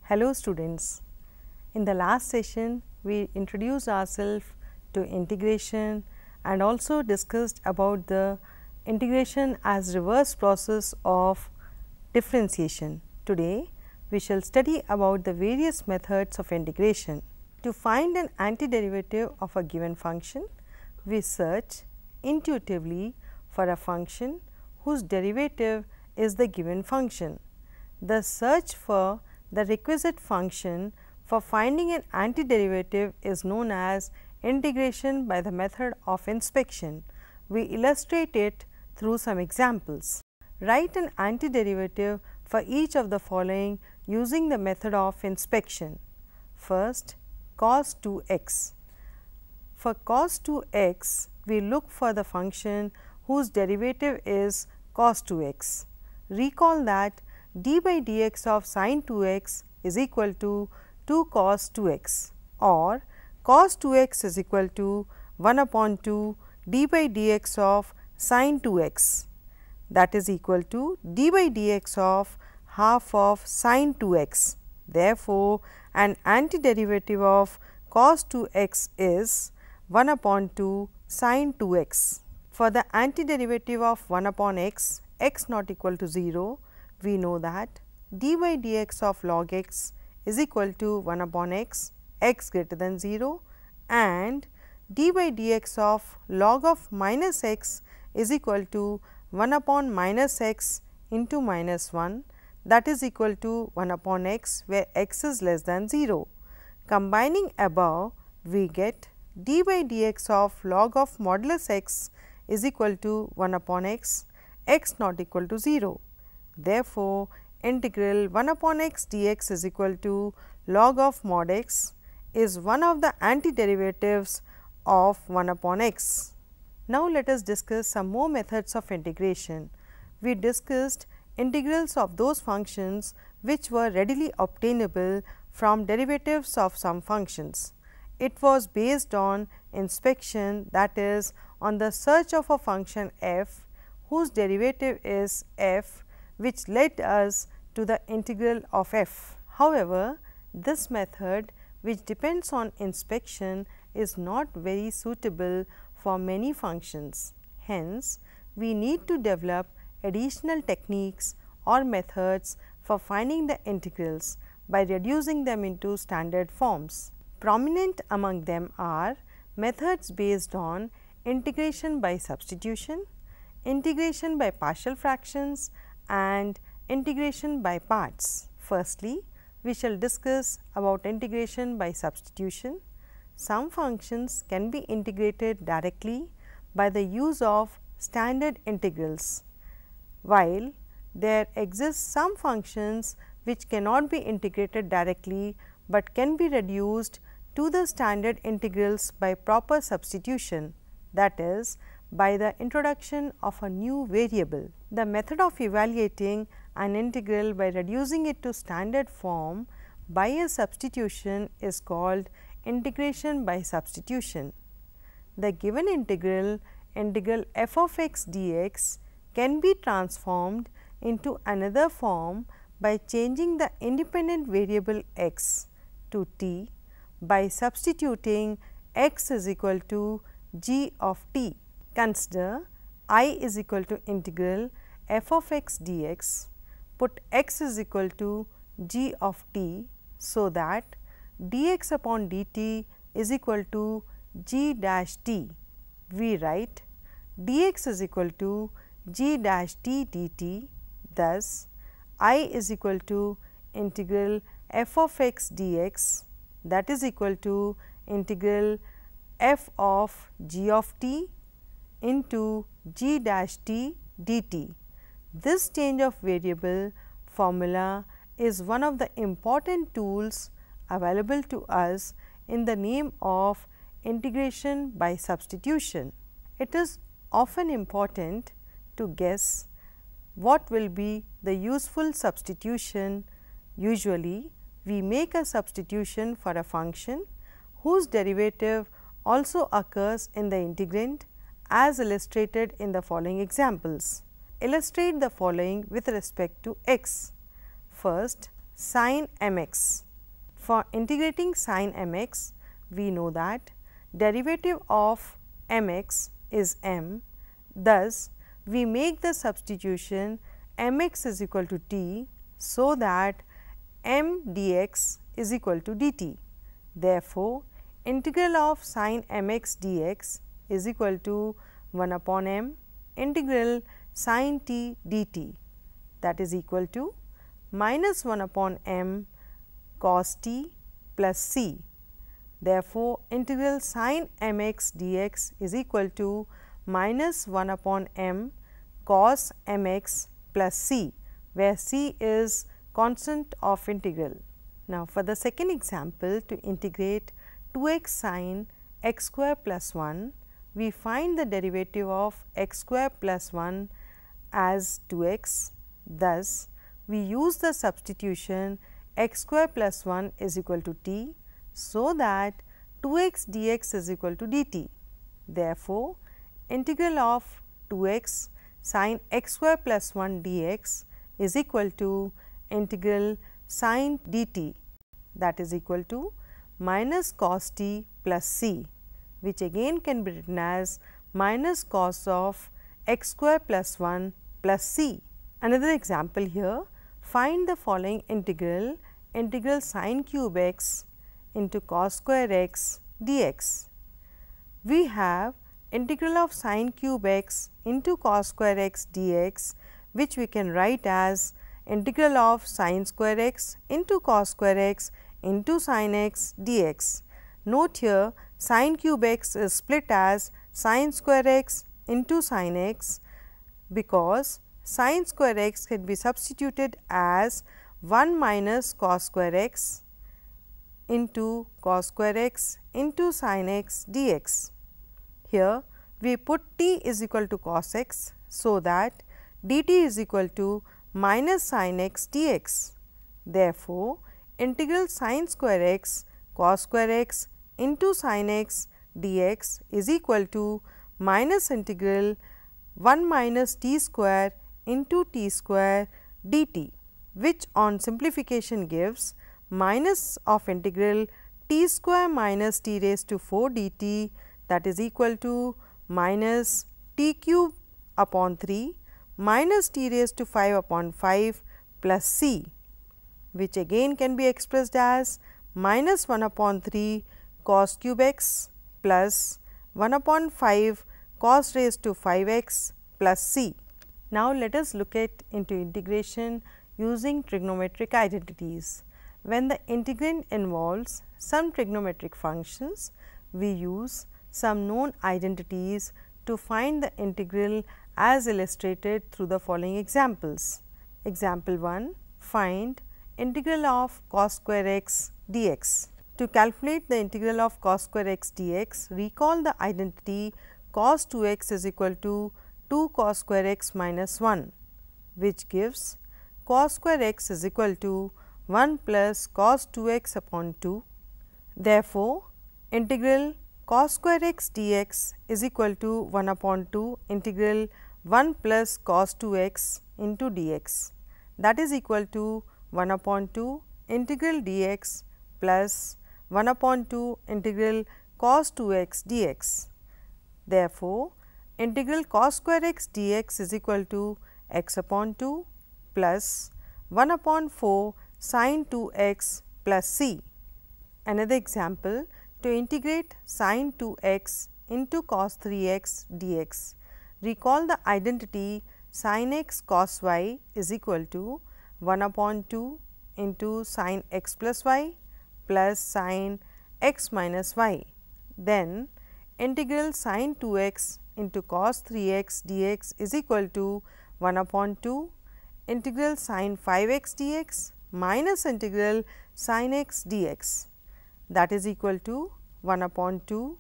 Hello students, in the last session we introduced ourselves to integration and also discussed about the integration as reverse process of differentiation. Today we shall study about the various methods of integration. To find an antiderivative of a given function, we search intuitively for a function whose derivative is the given function. The search for the requisite function for finding an antiderivative is known as integration by the method of inspection. We illustrate it through some examples. Write an antiderivative for each of the following using the method of inspection. First, cos 2x. For cos 2x, we look for the function whose derivative is cos 2x. Recall that d by dx of sin 2x is equal to 2 cos 2x, or cos 2x is equal to 1 upon 2 d by dx of sin 2x, that is equal to d by dx of half of sin 2x. Therefore, an antiderivative of cos 2x is 1 upon 2 sin 2x. For the antiderivative of 1 upon x, x not equal to 0, we know that d by dx of log x is equal to 1 upon x, x greater than 0, and d by dx of log of minus x is equal to 1 upon minus x into minus 1, that is equal to 1 upon x, where x is less than 0. Combining above, we get d by dx of log of modulus x is equal to 1 upon x, x not equal to 0. Therefore, integral 1 upon x dx is equal to log of mod x is one of the antiderivatives of 1 upon x. Now, let us discuss some more methods of integration. We discussed integrals of those functions which were readily obtainable from derivatives of some functions. It was based on inspection, that is, on the search of a function f whose derivative is f, which led us to the integral of f. However, this method, which depends on inspection, is not very suitable for many functions. Hence, we need to develop additional techniques or methods for finding the integrals by reducing them into standard forms. Prominent among them are methods based on integration by substitution, integration by partial fractions, and integration by parts. Firstly, we shall discuss about integration by substitution. Some functions can be integrated directly by the use of standard integrals, while there exist some functions which cannot be integrated directly, but can be reduced to the standard integrals by proper substitution, that is, by the introduction of a new variable. The method of evaluating an integral by reducing it to standard form by a substitution is called integration by substitution. The given integral f of x dx can be transformed into another form by changing the independent variable x to t by substituting x is equal to g of t. Consider I is equal to integral f of x dx, put x is equal to g of t, so that dx upon dt is equal to g dash t. We write dx is equal to g dash t dt. Thus, I is equal to integral f of x dx, that is equal to integral f of g of t into g dash t dt. This change of variable formula is one of the important tools available to us in the name of integration by substitution. It is often important to guess what will be the useful substitution. Usually, we make a substitution for a function whose derivative also occurs in the integrand, as illustrated in the following examples. Illustrate the following with respect to x. First, sin mx. For integrating sin mx, we know that derivative of mx is m. Thus, we make the substitution mx is equal to t, so that m dx is equal to dt. Therefore, integral of sin mx dx is equal to 1 upon m integral sin t dt, that is equal to minus 1 upon m cos t plus c. Therefore, integral sin mx dx is equal to minus 1 upon m cos mx plus c, where c is constant of integral. Now, for the second example, to integrate 2x sin x square plus 1, we find the derivative of x square plus 1 as 2x. Thus, we use the substitution x square plus 1 is equal to t, so that 2x dx is equal to dt. Therefore, integral of 2x sin x square plus 1 dx is equal to integral sin dt, that is equal to minus cos t plus c, which again can be written as minus cos of x square plus 1 plus c. Another example here, find the following integral, integral sin cube x into cos square x dx. We have integral of sin cube x into cos square x dx, which we can write as integral of sin square x into cos square x into sin x dx. Note here, sin cube x is split as sin square x into sin x, because sin square x can be substituted as 1 minus cos square x into cos square x into sin x dx. Here we put t is equal to cos x, so that dt is equal to minus sin x dx. Therefore, integral sin square x cos square x into sin x dx is equal to minus integral 1 minus t square into t square dt, which on simplification gives minus of integral t square minus t raised to 4 dt, that is equal to minus t cube upon 3 minus t raised to 5 upon 5 plus c, which again can be expressed as minus 1 upon 3 cos cube x plus 1 upon 5 cos raised to 5 x plus c. Now, let us look at into integration using trigonometric identities. When the integrand involves some trigonometric functions, we use some known identities to find the integral as illustrated through the following examples. Example 1, find integral of cos square x dx. To calculate the integral of cos square x dx, recall the identity cos 2x is equal to 2 cos square x minus 1, which gives cos square x is equal to 1 plus cos 2x upon 2. Therefore, integral cos square x dx is equal to 1 upon 2 integral 1 plus cos 2x into dx, that is equal to 1 upon 2 integral dx plus 1 upon 2 integral cos 2x dx. Therefore, integral cos square x dx is equal to x upon 2 plus 1 upon 4 sin 2x plus c. Another example, to integrate sin 2x into cos 3x dx. Recall the identity sin x cos y is equal to 1 upon 2 into sin x plus y plus sin x minus y. Then, integral sin 2x into cos 3x dx is equal to 1 upon 2 integral sin 5x dx minus integral sin x dx, that is equal to 1 upon 2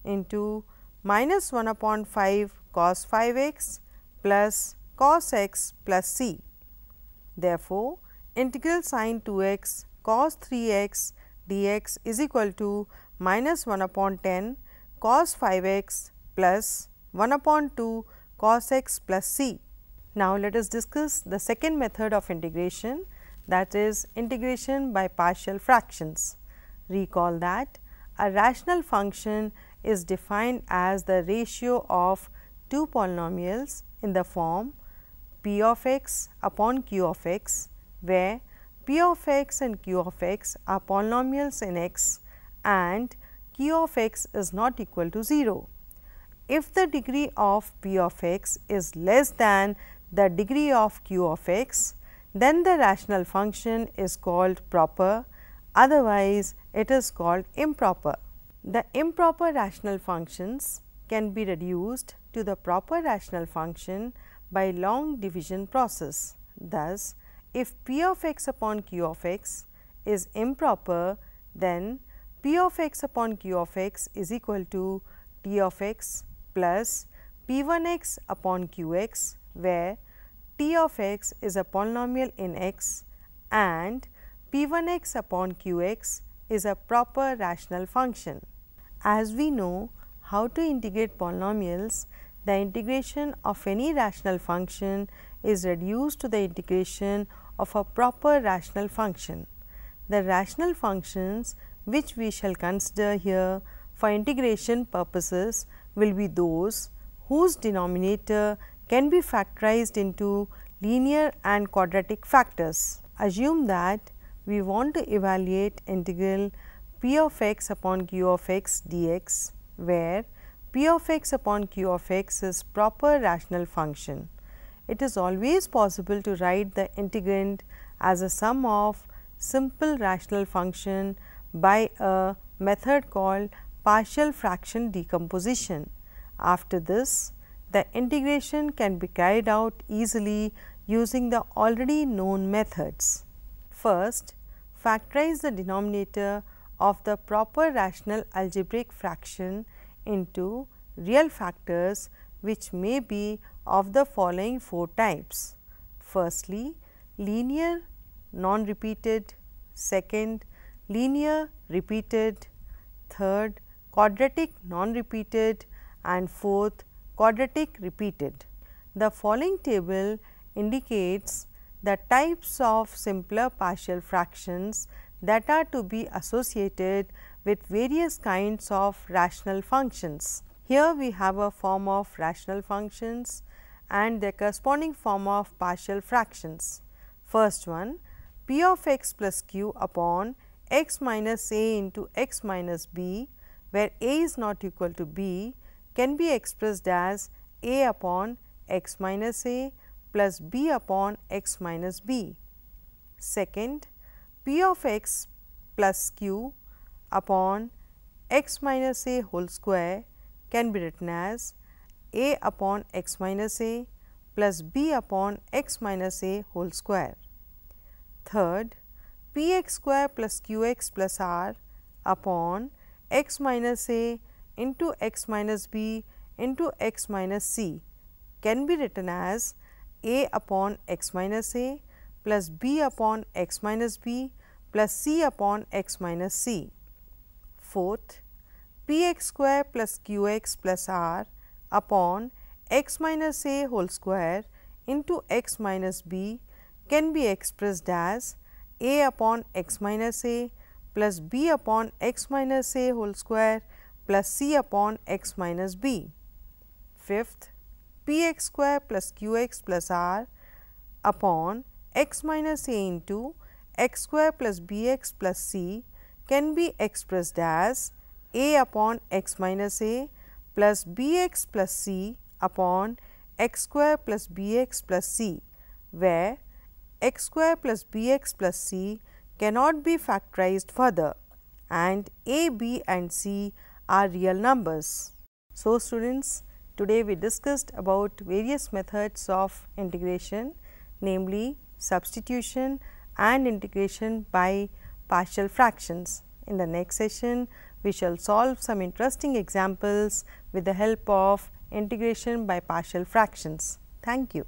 into minus 1 upon 5 cos 5x plus cos x plus c. Therefore, integral sin 2x cos 3x dx is equal to minus 1 upon 10 cos 5x plus 1 upon 2 cos x plus c. Now, let us discuss the second method of integration, that is integration by partial fractions. Recall that a rational function is defined as the ratio of two polynomials in the form p of x upon q of x, where p of x and q of x are polynomials in x and q of x is not equal to 0. If the degree of p of x is less than the degree of q of x, then the rational function is called proper, otherwise it is called improper. The improper rational functions can be reduced to the proper rational function by long division process. Thus, if p of x upon q of x is improper, then p of x upon q of x is equal to t of x plus p1x upon qx, where t of x is a polynomial in x and p1x upon qx is a proper rational function. As we know how to integrate polynomials, the integration of any rational function is reduced to the integration of a proper rational function. The rational functions which we shall consider here for integration purposes will be those whose denominator can be factorized into linear and quadratic factors. Assume that we want to evaluate integral p of x upon q of x dx, where p of x upon q of x is proper rational function. It is always possible to write the integrand as a sum of simple rational function by a method called partial fraction decomposition. After this, the integration can be carried out easily using the already known methods. First, factorize the denominator of the proper rational algebraic fraction into real factors which may be of the following four types. Firstly, linear non-repeated, second linear repeated, third quadratic non-repeated and fourth quadratic repeated. The following table indicates the types of simpler partial fractions that are to be associated with various kinds of rational functions. Here we have a form of rational functions and their corresponding form of partial fractions. First one, p of x plus q upon x minus a into x minus b, where a is not equal to b, can be expressed as a upon x minus a plus b upon x minus b. Second, p of x plus q upon x minus a whole square can be written as a upon x minus a plus b upon x minus a whole square. Third, p x square plus q x plus r upon x minus a into x minus b into x minus c can be written as a upon x minus a plus b upon x minus b plus c upon x minus c. Fourth, p x square plus q x plus r upon x minus a whole square into x minus b can be expressed as a upon x minus a plus b upon x minus a whole square plus c upon x minus b. Fifth, p x square plus q x plus r upon x minus a into x square plus b x plus c can be expressed as a upon x minus a plus b x plus c upon x square plus b x plus c, where x square plus b x plus c cannot be factorized further and a, b and c are real numbers. So, students, today we discussed about various methods of integration, namely substitution and integration by partial fractions. In the next session, we shall solve some interesting examples with the help of integration by partial fractions. Thank you.